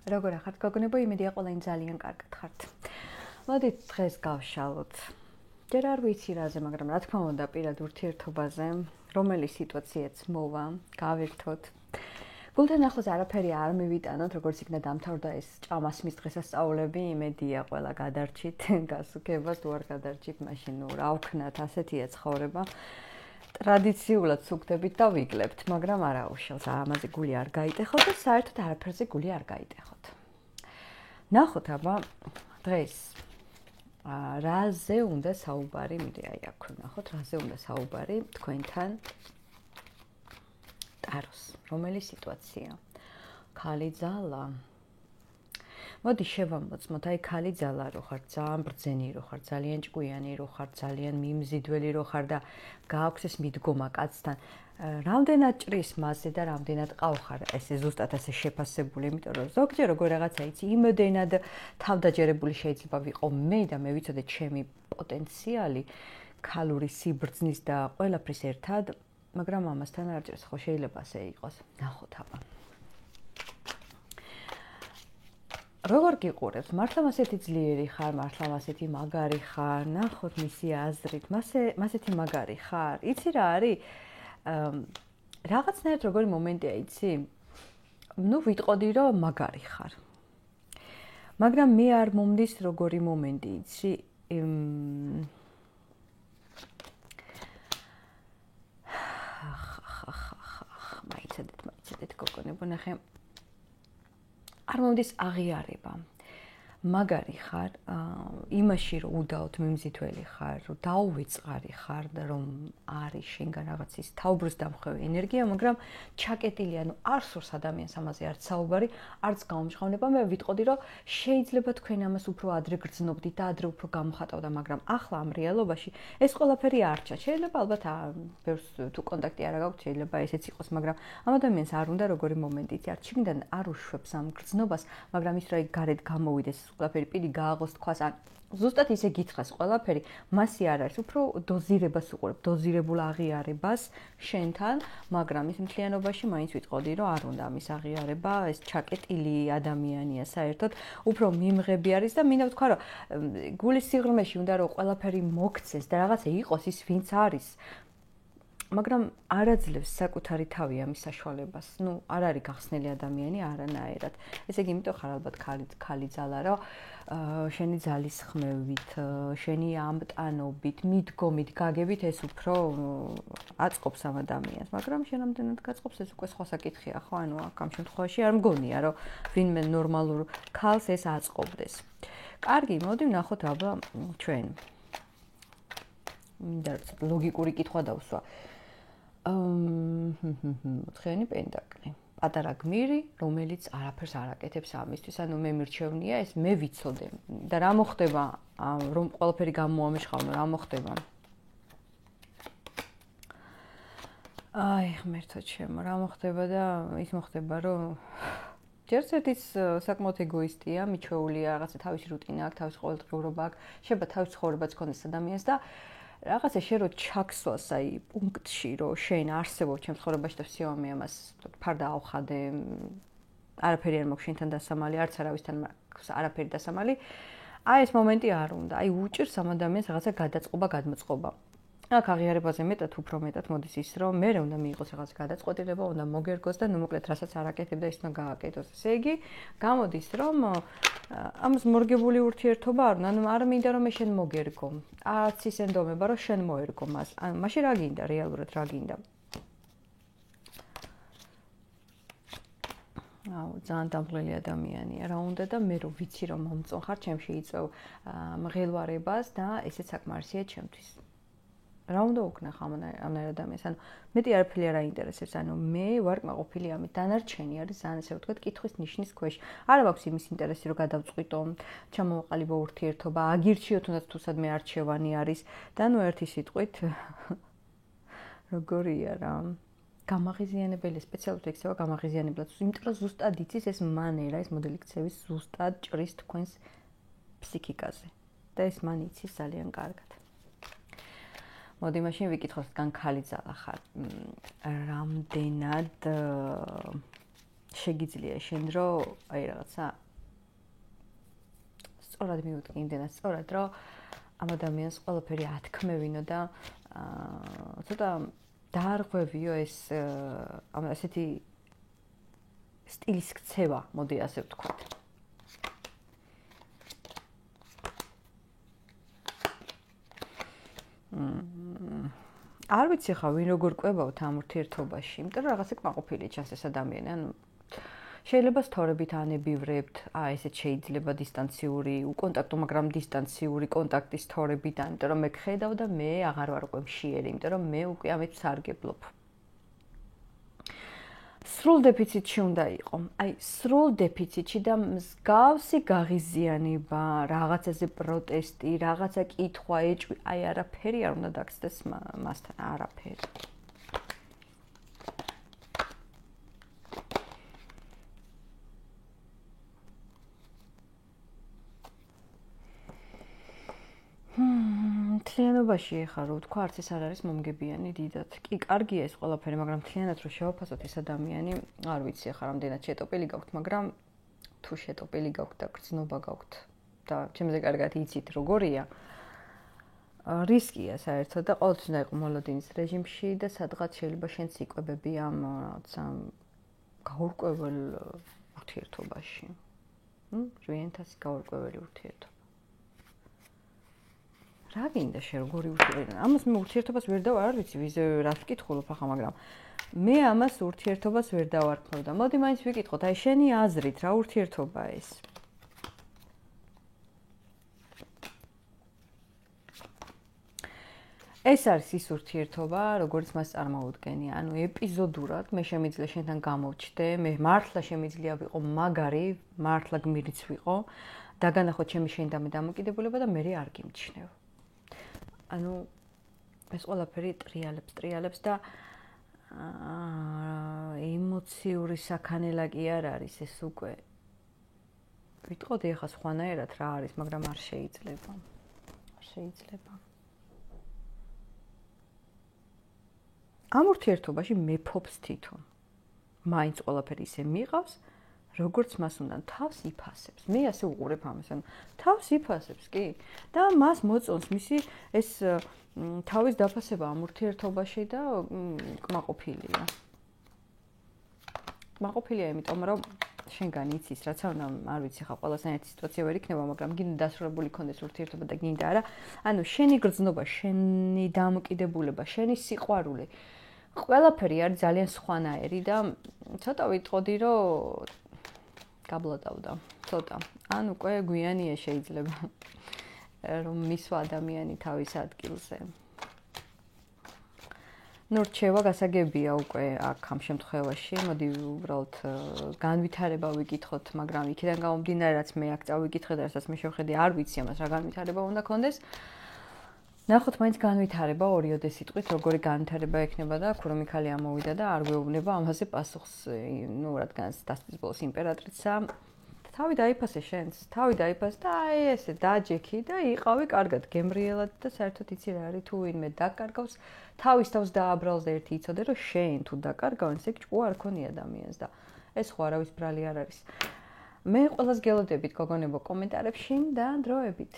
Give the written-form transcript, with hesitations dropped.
როგორ ახართ გოგონებო, იმედია ყველანი ძალიან კარგად ხართ. მოდით დღეს გავშალოთ. ჯერ არ ვიცი რაზე, მაგრამ რა თქმა უნდა პირად ურთიერთობაზე, რომელი სიტუაციაც მოვა, გავერთოთ. გულთან ახლოს არაფერი არ მივიტანოთ, როგორც იქნა დამთავრდა ეს ჭამასმის დღესასწაულები, იმედია ყველა გადარჩით, გასუქებას თუ არ გადარჩით, მაშინ რა ვქნათ, ასეთია ცხოვრება. ტრადიციულად სუქდებით და ვიგლებთ, მაგრამ არა უშავს, ამაზე გული არ გაიტეხოთ და საერთოდ არაფერზე გული არ გაიტეხოთ. ნახოთ აბა დღეს რაზე უნდა საუბარი, მიდე აქ ნახოთ, რაზე უნდა საუბარი თქვენთან ტაროს, რომელი სიტუაცია? ქალი ძალა. მოდი შევამოწმოთ, აი ქალი ძალა რო ხარ, ძალიან ბრძენი რო ხარ, ძალიან ჭკვიანი რო ხარ, ძალიან მიმზიდველი რო ხარ და გააქვს ეს მიდგომა კაცთან. რამდენად ჭრის მასზე და რამდენად ყავხარ ესე ზუსტად ასე შეფასებული, იმიტომ რომ ზოგჯერ როგორ რაღაცა იცი, იმდენად თავდაჯერებული შეიძლება ვიყო მე და მე ვიცოდე ჩემი პოტენციალი ქალური სიბრძნის და ყველაფრის ერთად, მაგრამ ამასთან არ ჭირს, ხო შეიძლება ასე იყოს. ნახოთ აბა. როგორ გიყურებს? მართლა მასეთი ძლიერი ხარ, მართლა მასეთი მაგარი ხარ? ნახოთ მისი აზრით, მასეთი მაგარი ხარ? იცი რა არის? რაღაცნაირად როგორი მომენტია, იცი? ნუ ვიტყოდი რომ მაგარი ხარ. მაგრამ მე არ მომდის როგორი მომენტი, იცი? მაიცადეთ გოგონებო, ნახე. არ მომდის აღიარება. მაგარი ხარ, იმაში რომ უდაოდ მიმზითველი ხარ, რომ დაუვიწყარი ხარ და რომ არის შენგან რაღაცის თავბრუს დამხვევი ენერგია, მაგრამ ჩაკეტილი, ანუ არ სურს ადამიანს ამაზე არც საუბარი, არც გაუმჟღავნება. მე ვიტყოდი რომ შეიძლება თქვენ ამას უფრო ადრე გრძნობდით და ადრე უფრო გამოხატავდა, მაგრამ ახლა ამ რეალობაში ეს ყველაფერი არ ჩა. შეიძლება ალბათ ბევრს თუ კონტაქტი არ გაქვთ, შეიძლება ესეც იყოს, მაგრამ ამ ადამიანს არ უნდა როგორი მომენტი იცი, არ ჩიგდან არ უშვებს ამ გრძნობას, მაგრამ ის რა გარეთ გამოვიდეს ყველაფერი პირი გააღოს თქვას, ან ზუსტად ისე გითხრას ყველაფერი, მასი არ არის, უფრო დოზირებას უყურებ, დოზირებულ აღიარებას შენთან, მაგრამ ის მთლიანობაში მაინც ვიტყოდი, რომ არ უნდა ამის აღიარება, ეს ჩაკეტილი ადამიანია საერთოდ, უფრო მიმღები არის და მინდა ვთქვა, რომ გულის სიღრმეში უნდა რომ ყველაფერი მოქცეს და რაღაცა იყოს ის, ვინც არის. მაგრამ არ აძლევს საკუთარი თავი ამის საშუალებას. ნუ არ არის გახსნელი ადამიანი არანაირად. ესე იგი, იმიტომ ხარ ალბათ ქალი ძალა, რომ შენი ძალის ხმევით, შენი ამტანობით, მიდგომით, გაგებით ეს უფრო აწყობს ამ ადამიანს, მაგრამ შენ ამდენად გაწყობს ეს უკვე სხვა საკითხია, ხო? ანუ აქ ამ შემთხვევაში არ მგონია, რომ ვინმე ნორმალურ ქალს ეს აწყობდეს. კარგი, მოდი ვნახოთ აბა ჩვენ. მინდა ლოგიკური კითხვა დავსვა. მოთხიანი პენტაკლი. პატარა გმირი, რომელიც არაფერს არ აკეთებს ამისთვის, ანუ მე მირჩევნია ეს, მე ვიცოდე. და რა მოხდება, რომ ყველაფერი გამოამეშხავნო, რა მოხდება? აი, ღმერთო ჩემო, რა მოხდება და ის მოხდება, რომ ჯერც ერთის საკმაოდ ეგოისტია, მიჩვეულია, რაღაცა თავისი რუტინა აქვს, თავისი ყოველდღიურობა აქვს, შეიძლება თავის ცხოვრებაც ქონდეს ადამიანს და რაღაცა შენ რო ჩაქსვას აი პუნქტში რომ შენ არსებობ ჩემს ცხოვრებაში და всё მე ამას ფარდა ავხადე არაფერი არ მაქვს შენთან დასამალი არც არავისთან მაქვს არაფერი დასამალი აი ეს მომენტი არ უნდა აი უჭირს ამ ადამიანს რაღაცა გადაწყობა გადმოწყობა აქ აღიარებაზე მეტად უფრო მეტად მოდის ის რომ მე უნდა მიიღოს რაღაც გადაწყვეტილება უნდა მოგერგოს და ნუ მოკლედ რასაც არ აკეთებდა ის უნდა გააკეთოს ესე იგი გამოდის რომ ამას მორგებული ურთიერთობა არ უნდა, ანუ არ მინდა რომ მე შენ მოგერგო. არც ის ენდომება რომ შენ მოერგო მას. ანუ მაშინ რა გინდა რეალურად რა გინდა? აუ, ძალიან დამღლელი ადამიანია. რა უნდა და მე რო ვიცი რომ მომწონ ხარ, ჩემში იწევ მღელვარებას და ესეც საკმარისია ჩემთვის. რა უნდა უკნა ამნაირ ადამიანს? ანუ მეტი არაფერი არ აინტერესებს, ანუ მე ვარ კმაყოფილი ამით. დანარჩენი არის ძალიან ასე ვთქვათ, კითხვის ნიშნის ქვეშ. არ მაქვს იმის ინტერესი რომ გადავწყვიტო, ჩამოვაყალიბო ურთიერთობა, აგირჩიო თუნდაც თუ სადმე არჩევანი არის და ნუ ერთი სიტყვით როგორია რა. გამაღიზიანებელი, სპეციალურად ექცევა გამაღიზიანებლად, იმიტომ რომ ზუსტად იცის ეს მანერა, ეს მოდელი ქცევის ზუსტად ჭრის თქვენს ფსიქიკაზე. და ეს მან იცის ძალიან კარგად. მოდი მაშინ ვიკითხოთ, თან ქალი ძალა ხარ. რამდენად შეგიძლია შენ რომ აი რაღაცა სწორად მიუდგე იმდენად სწორად რომ ამ ადამიანს ყველაფერი ათქმევინო და ცოტა დაარღვევიო ეს ასეთი სტილის ქცევა, მოდი ასე ვთქვათ. არ ვიცი ხა ვინ როგორ ყვებავთ ამ ურთიერთობაში, იმიტომ რომ რაღაცა კმაყოფილი ჩანს ეს ადამიანი, ანუ შეიძლება სთორებით ანებივრებთ, ესეც შეიძლება დისტანციური, უკონტაქტო, მაგრამ დისტანციური კონტაქტის სთორებიდან, იმიტომ რომ მე გხედავ და მე აღარ ვარ უკვე მშიერი, იმიტომ რომ მე უკვე ამით სარგებლობ. სრულ დეფიციტში უნდა იყო. აი, სრულ დეფიციტში და მსგავსი გაღიზიანება, რაღაცაზე პროტესტი, რაღაცა კითხვა, ეჭვი, აი არაფერი არ უნდა დაგცდეს მასთან, არაფერი. მთლიანობაში ხა რო ვთქვა, არც ეს არ არის მომგებიანი დიდად. კი, კარგია ეს ყველაფერი, მაგრამ მთლიანად რო შევაფასოთ ეს ადამიანი, არ ვიცი ხა რამდენად შეტოპილი გაქვთ, მაგრამ თუ შეტოპილი გაქვთ და გრძნობა გაქვთ და ჩემზე კარგად იცით როგორია, რისკია საერთოდ და ყოველთვის უნდა იყო მოლოდინის რეჟიმში და სადღაც შეიძლება შენც იკვებები ამ რაღაცა გაურკვეველ ურთიერთობაში. ჟვიენთასი გაურკვეველი ურთიერთობა. რა გინდა შე როგორი ურთიერთობა? ამას მე ურთიერთობას ვერ დავარ, არ ვიცი ვიზე რას ვკითხულობ ახლა, მაგრამ მე ამას ურთიერთობას ვერ დავარქმევ და მოდი მაინც ვიკითხოთ, აი შენი აზრით რა ურთიერთობაა ეს? ეს არის ის ურთიერთობა, როგორც მას წარმოუდგენი, ანუ ეპიზოდურად მე შემიძლია შენთან გამოვჩდე, მე მართლა შემიძლია ვიყო მაგარი, მართლა გმირიც ვიყო, დაგანახოთ ჩემი შენდამე დამოკიდებულება და მე არ გიმჩნევ. ანუ ეს ყველაფერი ტრიალებს და ემოციური საქანელა კი არ არის ეს უკვე. ვიტყოდი ახლა სხვანაირად რა არის, მაგრამ არ შეიძლება. არ შეიძლება. ამ ურთიერთობაში მეფობს თვითონ. მაინც ყველაფერი ისე მიყავს, როგორც მას უნდა თავს იფასებს. მე ასე უყურებ ამას, ანუ თავს იფასებს, კი? და მას მოწონს მისი ეს თავის დაფასება ამ ურთიერთობაში და კმაყოფილია. კმაყოფილია, იმიტომ რომ შენგან იცის, რაც არ ვიცი ხა ყველასთან ერთი სიტუაცია ვერ იქნება, მაგრამ გინდა დასრულებული იქონდეს ურთიერთობა და გინდა არა. ანუ შენი გრძნობა, შენი დამოკიდებულება, შენი სიყვარული ყველაფერი არის ძალიან სხვანაირი და ცოტა ვიტყოდი, რომ გაბლოდავდა, ცოტა. ან უკვე გვიანია შეიძლება რომ მისვა ადამიანი თავის ადგილზე. ნუ რჩევა გასაგებია უკვე აქ ამ შემთხვევაში, მოდი უბრალოდ განვითარება ვიკითხოთ, მაგრამ იქიდან გამომდინარე, რაც მე აქ წავიკითხე და რასაც მე შევხედე, არ ვიცი ამას რა განვითარება უნდა კონდეს. ნახოთ მაინც განვითარება ორიოდე სიტყვით, როგორი განვითარება ექნება და ქურო მიქალი ამოვიდა და არ გვეუბნება ამაზე პასუხს, ნუ რადგანაც დასწრის ბოლოს იმპერატრიცა თავი დაიფასე შენს, თავი დაიფასე და აი ესე დაჯექი და იყავი კარგად გემრიელად და საერთოდ იცი რა არის, თუ ვინმე დაკარგავს, თავის თავს დააბრალს და ერთი იცოდე, რომ შენ თუ დაკარგავენ, ესე ჭკუა არ ქონი ადამიანს და ეს ხო არავის ბრალი არ არის. მე ყველას გელოდებით გოგონებო კომენტარებში და დროებით.